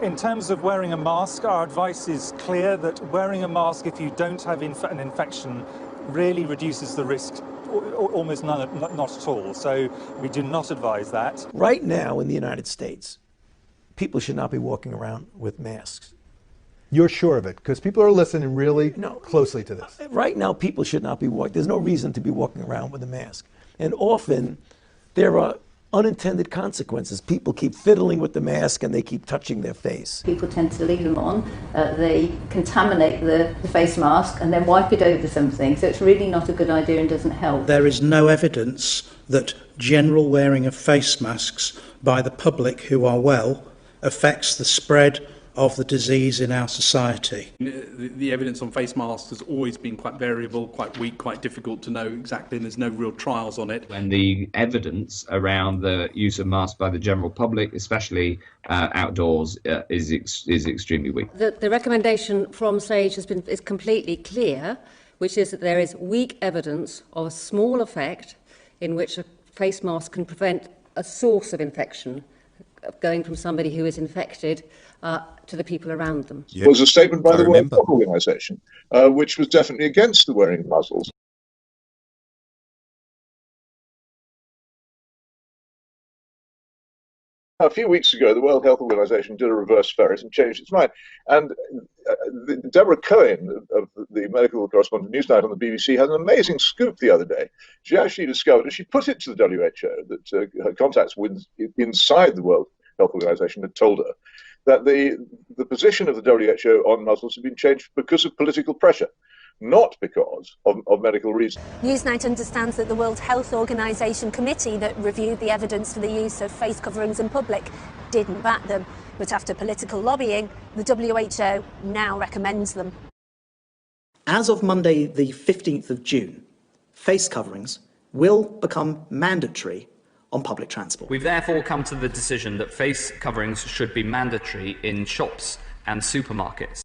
In terms of wearing a mask, our advice is clear that wearing a mask if you don't have an infection really reduces the risk almost not at all. So we do not advise that. Right now in the United States, people should not be walking around with masks. You're sure of it? Because people are listening really closely to this. Right now, people should not be walking. There's no reason to be walking around with a mask. And often, there are unintended consequences. People keep fiddling with the mask and they keep touching their face. People tend to leave them on. They contaminate the face mask and then wipe it over something. So it's really not a good idea and doesn't help. There is no evidence that general wearing of face masks by the public who are well affects the spread of the disease in our society. The evidence on face masks has always been quite variable, quite weak, quite difficult to know exactly, and there's no real trials on it. When the evidence around the use of masks by the general public, especially outdoors, is extremely weak. The recommendation from SAGE is completely clear, which is that there is weak evidence of a small effect in which a face mask can prevent a source of infection going from somebody who is infected to the people around them. There was a statement by the World Health Organization, which was definitely against the wearing of muzzles. A few weeks ago, the World Health Organization did a reverse ferret and changed its mind. And Deborah Cohen of the medical correspondent Newsnight on the BBC had an amazing scoop the other day. She actually discovered, and she put it to the WHO, that her contacts inside the World Health Organization had told her that the position of the WHO on muzzles had been changed because of political pressure, not because of medical reasons. Newsnight understands that the World Health Organization committee that reviewed the evidence for the use of face coverings in public didn't back them. But after political lobbying, the WHO now recommends them. As of Monday, the 15th of June, face coverings will become mandatory on public transport. We've therefore come to the decision that face coverings should be mandatory in shops and supermarkets.